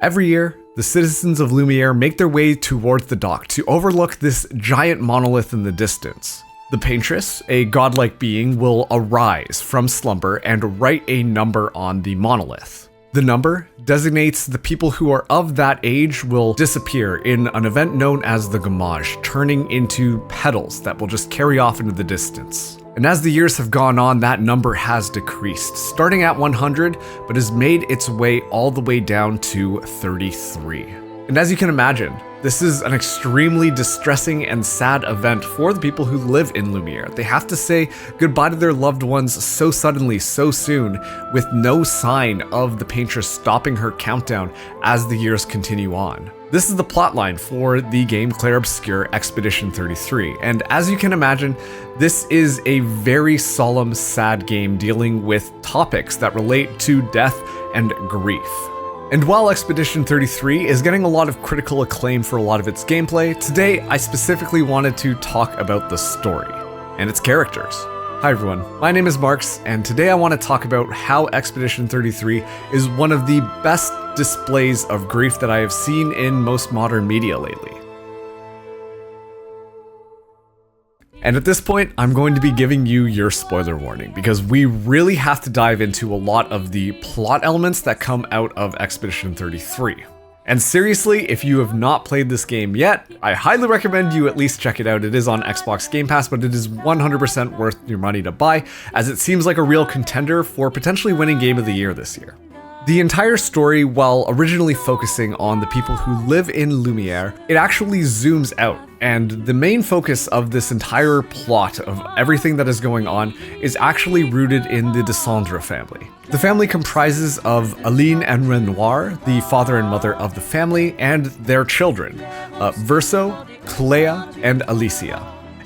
Every year, the citizens of Lumiere make their way towards the dock to overlook this giant monolith in the distance. The paintress, a godlike being, will arise from slumber and write a number on the monolith. The number designates the people who are of that age will disappear in an event known as the Gamage, turning into petals that will just carry off into the distance. And as the years have gone on, that number has decreased, starting at 100, but has made its way all the way down to 33. And as you can imagine, this is an extremely distressing and sad event for the people who live in Lumiere. They have to say goodbye to their loved ones so suddenly, so soon, with no sign of the paintress stopping her countdown as the years continue on. This is the plotline for the game Clair Obscur Expedition 33, and as you can imagine, this is a very solemn, sad game dealing with topics that relate to death and grief. And while Expedition 33 is getting a lot of critical acclaim for a lot of its gameplay, today I specifically wanted to talk about the story and its characters. Hi everyone, my name is Marks, and today I want to talk about how Expedition 33 is one of the best displays of grief that I have seen in most modern media lately. And at this point, I'm going to be giving you your spoiler warning, because we really have to dive into a lot of the plot elements that come out of Expedition 33. And seriously, if you have not played this game yet, I highly recommend you at least check it out. It is on Xbox Game Pass, but it is 100% worth your money to buy, as it seems like a real contender for potentially winning Game of the Year this year. The entire story, while originally focusing on the people who live in Lumiere, it actually zooms out, and the main focus of this entire plot of everything that is going on is actually rooted in the Descendre family. The family comprises of Aline and Renoir, the father and mother of the family, and their children, Verso, Clair, and Alicia.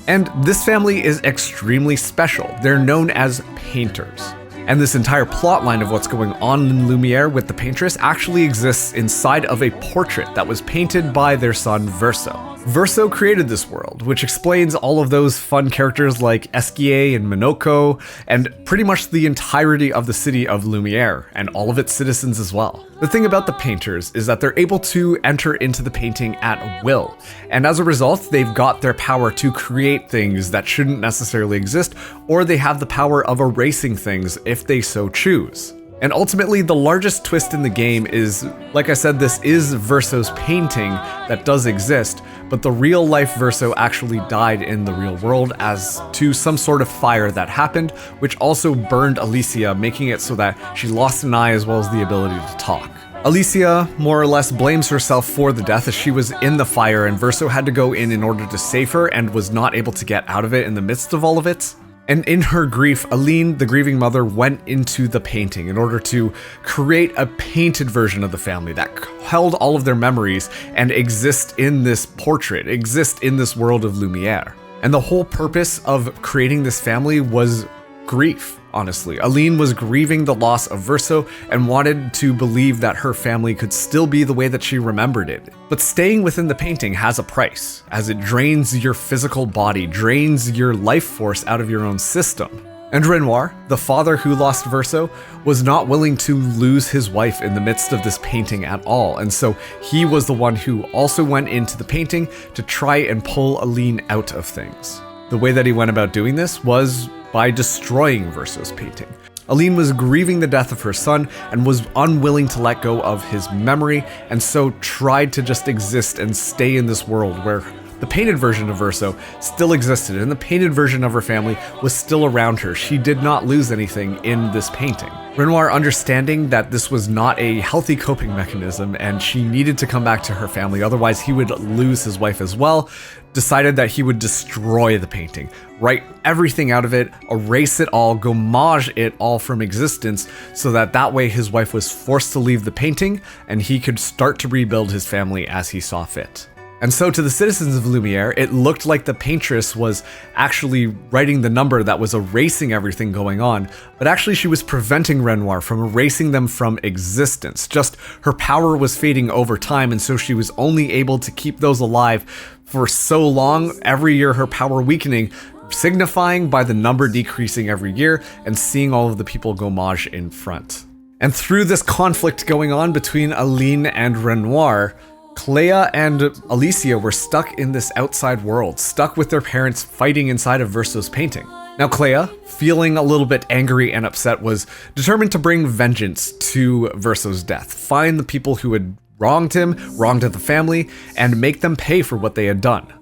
And this family is extremely special. They're known as painters. And this entire plotline of what's going on in Lumiere with the paintress actually exists inside of a portrait that was painted by their son Verso. Verso created this world, which explains all of those fun characters like Esquier and Minoko, and pretty much the entirety of the city of Lumiere, and all of its citizens as well. The thing about the painters is that they're able to enter into the painting at will, and as a result, they've got their power to create things that shouldn't necessarily exist, or they have the power of erasing things if they so choose. And ultimately, the largest twist in the game is, like I said, this is Verso's painting that does exist, but the real life Verso actually died in the real world as to some sort of fire that happened, which also burned Alicia, making it so that she lost an eye as well as the ability to talk. Alicia more or less blames herself for the death as she was in the fire and Verso had to go in order to save her and was not able to get out of it in the midst of all of it. And in her grief, Aline, the grieving mother, went into the painting in order to create a painted version of the family that held all of their memories and exist in this portrait, exist in this world of Lumiere. And the whole purpose of creating this family was grief, honestly. Aline was grieving the loss of Verso and wanted to believe that her family could still be the way that she remembered it. But staying within the painting has a price, as it drains your physical body, drains your life force out of your own system. And Renoir, the father who lost Verso, was not willing to lose his wife in the midst of this painting at all, and so he was the one who also went into the painting to try and pull Aline out of things. The way that he went about doing this was by destroying Verso's painting. Aline was grieving the death of her son and was unwilling to let go of his memory, and so tried to just exist and stay in this world where the painted version of Verso still existed and the painted version of her family was still around her. She did not lose anything in this painting. Renoir, understanding that this was not a healthy coping mechanism and she needed to come back to her family, otherwise he would lose his wife as well, decided that he would destroy the painting, write everything out of it, erase it all, gommage it all from existence, so that way his wife was forced to leave the painting and he could start to rebuild his family as he saw fit. And so to the citizens of Lumiere, it looked like the paintress was actually writing the number that was erasing everything going on, but actually she was preventing Renoir from erasing them from existence. Just her power was fading over time, and so she was only able to keep those alive for so long, every year her power weakening, signifying by the number decreasing every year and seeing all of the people gommage in front. And through this conflict going on between Aline and Renoir, Clair and Alicia were stuck in this outside world, stuck with their parents fighting inside of Verso's painting. Now Clair, feeling a little bit angry and upset, was determined to bring vengeance to Verso's death, find the people who had wronged him, wronged the family, and make them pay for what they had done.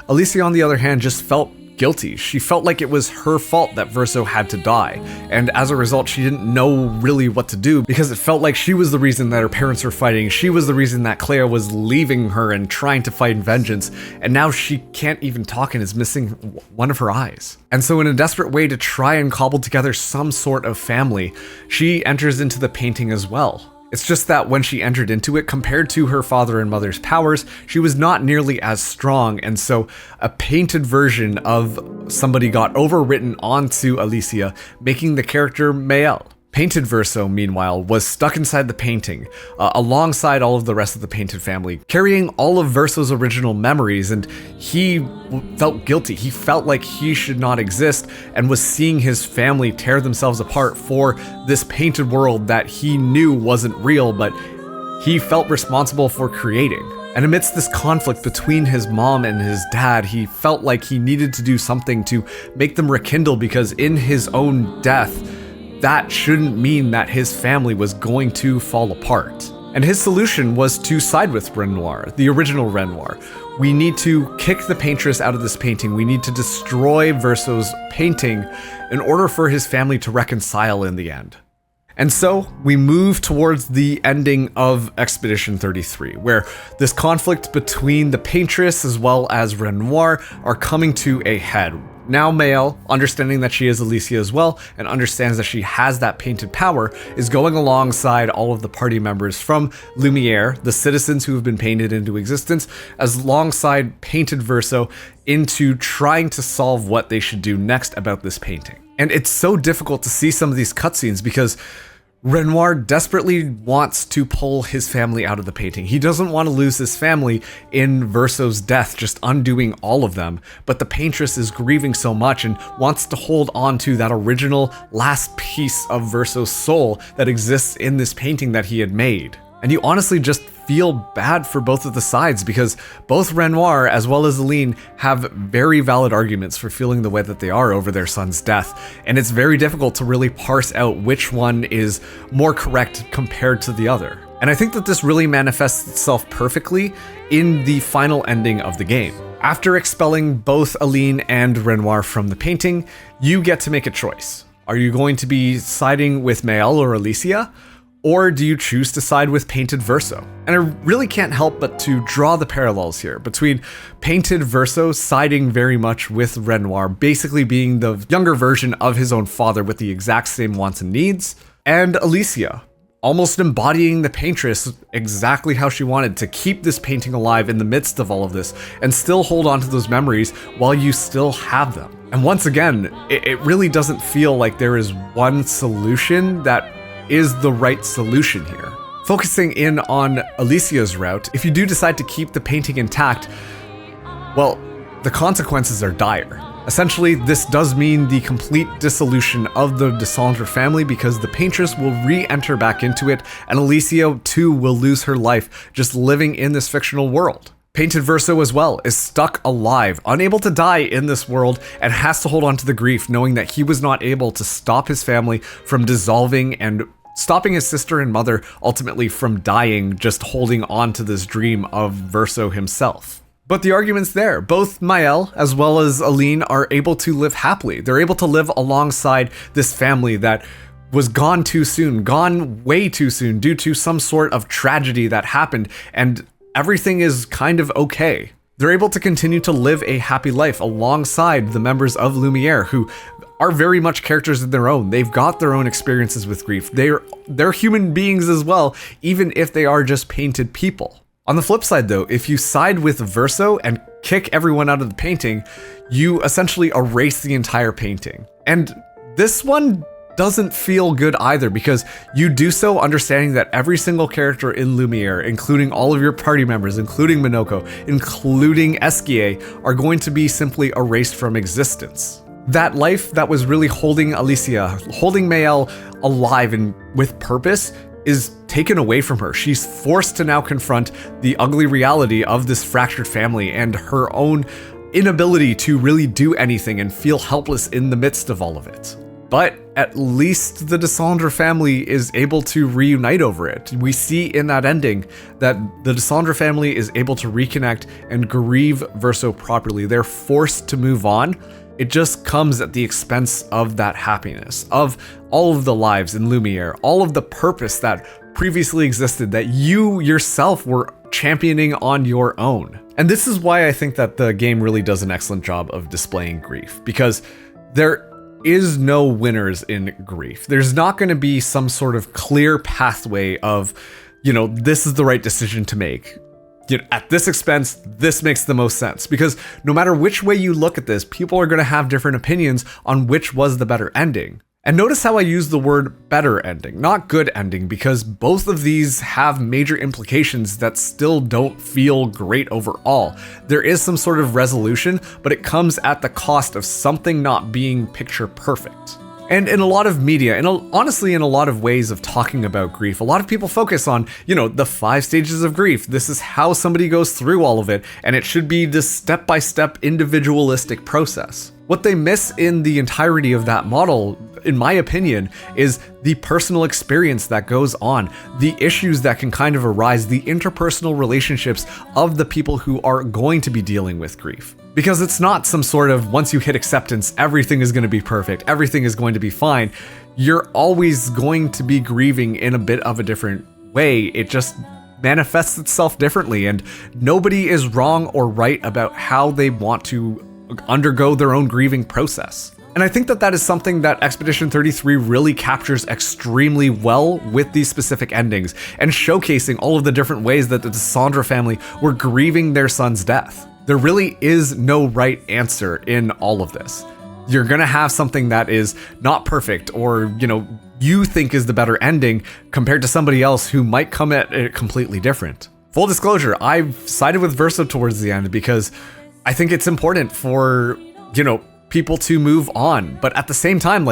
Alicia, on the other hand, just felt guilty. She felt like it was her fault that Verso had to die, and as a result, she didn't know really what to do because it felt like she was the reason that her parents were fighting. She was the reason that Clair was leaving her and trying to fight vengeance, and now she can't even talk and is missing one of her eyes. And so in a desperate way to try and cobble together some sort of family, she enters into the painting as well. It's just that when she entered into it, compared to her father and mother's powers, she was not nearly as strong, and so a painted version of somebody got overwritten onto Alicia, making the character Mael. Painted Verso, meanwhile, was stuck inside the painting, alongside all of the rest of the painted family, carrying all of Verso's original memories, and he felt guilty. He felt like he should not exist, and was seeing his family tear themselves apart for this painted world that he knew wasn't real, but he felt responsible for creating. And amidst this conflict between his mom and his dad, he felt like he needed to do something to make them rekindle, because in his own death, that shouldn't mean that his family was going to fall apart. And his solution was to side with Renoir, the original Renoir. We need to kick the paintress out of this painting. We need to destroy Verso's painting in order for his family to reconcile in the end. And so we move towards the ending of Expedition 33, where this conflict between the paintress as well as Renoir are coming to a head. Now Mael, understanding that she is Alicia as well, and understands that she has that painted power, is going alongside all of the party members from Lumiere, the citizens who have been painted into existence, as alongside painted Verso, into trying to solve what they should do next about this painting. And it's so difficult to see some of these cutscenes because Renoir desperately wants to pull his family out of the painting. He doesn't want to lose his family in Verso's death, just undoing all of them. But the paintress is grieving so much and wants to hold on to that original last piece of Verso's soul that exists in this painting that he had made. And you honestly just feel bad for both of the sides because both Renoir as well as Aline have very valid arguments for feeling the way that they are over their son's death, and it's very difficult to really parse out which one is more correct compared to the other. And I think that this really manifests itself perfectly in the final ending of the game. After expelling both Aline and Renoir from the painting, you get to make a choice. Are you going to be siding with Mael or Alicia? Or do you choose to side with painted Verso? And I really can't help but to draw the parallels here between painted Verso siding very much with Renoir, basically being the younger version of his own father with the exact same wants and needs, and Alicia, almost embodying the paintress exactly how she wanted to keep this painting alive in the midst of all of this and still hold on to those memories while you still have them. And once again, it really doesn't feel like there is one solution that is the right solution here. Focusing in on Alicia's route, if you do decide to keep the painting intact, well, the consequences are dire. Essentially, this does mean the complete dissolution of the Descendre family because the paintress will re-enter back into it, and Alicia too will lose her life just living in this fictional world. Painted Verso as well is stuck alive, unable to die in this world, and has to hold on to the grief knowing that he was not able to stop his family from dissolving and stopping his sister and mother ultimately from dying, just holding on to this dream of Verso himself. But the argument's there. Both Mael as well as Aline are able to live happily. They're able to live alongside this family that was gone too soon, gone way too soon due to some sort of tragedy that happened, and everything is kind of okay. They're able to continue to live a happy life alongside the members of Lumiere who are very much characters of their own. They've got their own experiences with grief. They're human beings as well, even if they are just painted people. On the flip side though, if you side with Verso and kick everyone out of the painting, you essentially erase the entire painting. And this one doesn't feel good either because you do so understanding that every single character in Lumiere, including all of your party members, including Minoko, including Esquier, are going to be simply erased from existence. That life that was really holding Alicia, holding Mael, alive and with purpose is taken away from her. She's forced to now confront the ugly reality of this fractured family and her own inability to really do anything and feel helpless in the midst of all of it. But at least the Descendre family is able to reunite over it. We see in that ending that the Descendre family is able to reconnect and grieve Verso properly. They're forced to move on. It just comes at the expense of that happiness, of all of the lives in Lumiere, all of the purpose that previously existed that you yourself were championing on your own. And this is why I think that the game really does an excellent job of displaying grief, because there is no winners in grief. There's not going to be some sort of clear pathway of, this is the right decision to make. At this expense, this makes the most sense, because no matter which way you look at this, people are going to have different opinions on which was the better ending. And notice how I use the word better ending, not good ending, because both of these have major implications that still don't feel great overall. There is some sort of resolution, but it comes at the cost of something not being picture perfect. And in a lot of media, and honestly in a lot of ways of talking about grief, a lot of people focus on, the 5 stages of grief. This is how somebody goes through all of it, and it should be this step-by-step individualistic process. What they miss in the entirety of that model, in my opinion, is the personal experience that goes on, the issues that can kind of arise, the interpersonal relationships of the people who are going to be dealing with grief. Because it's not some sort of, once you hit acceptance, everything is going to be perfect, everything is going to be fine. You're always going to be grieving in a bit of a different way. It just manifests itself differently, and nobody is wrong or right about how they want to undergo their own grieving process. And I think that that is something that Expedition 33 really captures extremely well with these specific endings, and showcasing all of the different ways that the Descendre family were grieving their son's death. There really is no right answer in all of this. You're gonna have something that is not perfect, or, you think is the better ending compared to somebody else who might come at it completely different. Full disclosure, I've sided with Verso towards the end because I think it's important for, people to move on, but at the same time,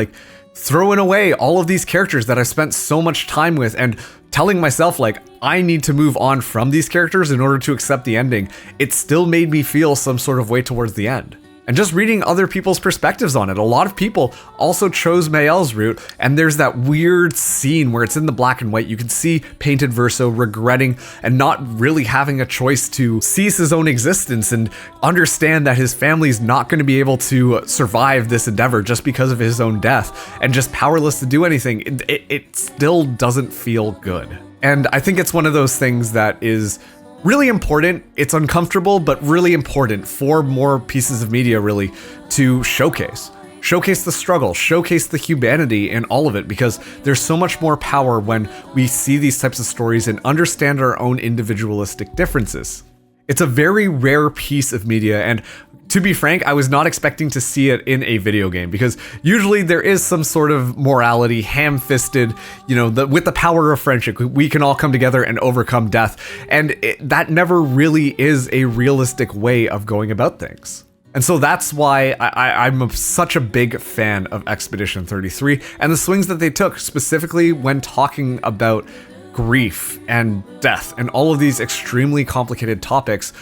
throwing away all of these characters that I spent so much time with and telling myself I need to move on from these characters in order to accept the ending, it still made me feel some sort of way towards the end. And just reading other people's perspectives on it, a lot of people also chose Mael's route, and there's that weird scene where it's in the black and white. You can see Painted Verso regretting and not really having a choice to cease his own existence and understand that his family's not going to be able to survive this endeavor just because of his own death, and just powerless to do anything. It still doesn't feel good. And I think it's one of those things that is really important. It's uncomfortable, but really important for more pieces of media really to showcase the struggle, showcase the humanity in all of it, because there's so much more power when we see these types of stories and understand our own individualistic differences. It's a very rare piece of media, and to be frank, I was not expecting to see it in a video game, because usually there is some sort of morality, ham-fisted, with the power of friendship, we can all come together and overcome death, and that never really is a realistic way of going about things. And so that's why I'm such a big fan of Expedition 33 and the swings that they took, specifically when talking about grief and death and all of these extremely complicated topics,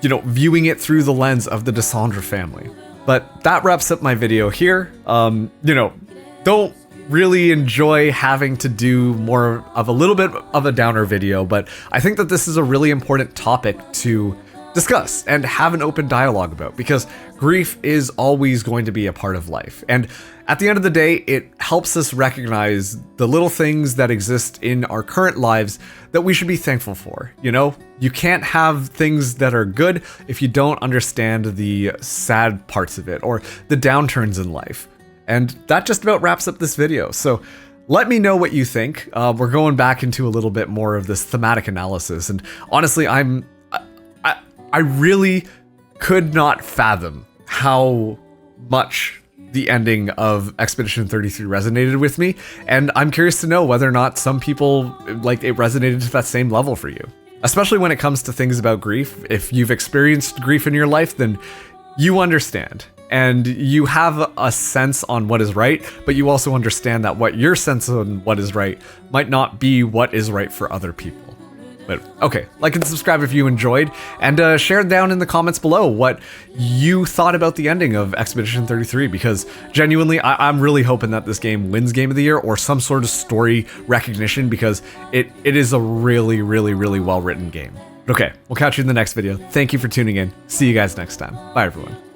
viewing it through the lens of the Descendre family. But that wraps up my video here. Don't really enjoy having to do more of a little bit of a downer video, but I think that this is a really important topic to discuss and have an open dialogue about, because grief is always going to be a part of life. And at the end of the day, it helps us recognize the little things that exist in our current lives that we should be thankful for. You can't have things that are good if you don't understand the sad parts of it or the downturns in life. And that just about wraps up this video. So let me know what you think. We're going back into a little bit more of this thematic analysis. And honestly, I really could not fathom how much the ending of Expedition 33 resonated with me, and I'm curious to know whether or not some people it resonated to that same level for you. Especially when it comes to things about grief. If you've experienced grief in your life, then you understand. and you have a sense on what is right, but you also understand that what your sense on what is right might not be what is right for other people. But okay, like and subscribe if you enjoyed, and share down in the comments below what you thought about the ending of Expedition 33, because genuinely, I'm really hoping that this game wins Game of the Year or some sort of story recognition, because it is a really, really, really well-written game. Okay, we'll catch you in the next video. Thank you for tuning in. See you guys next time. Bye, everyone.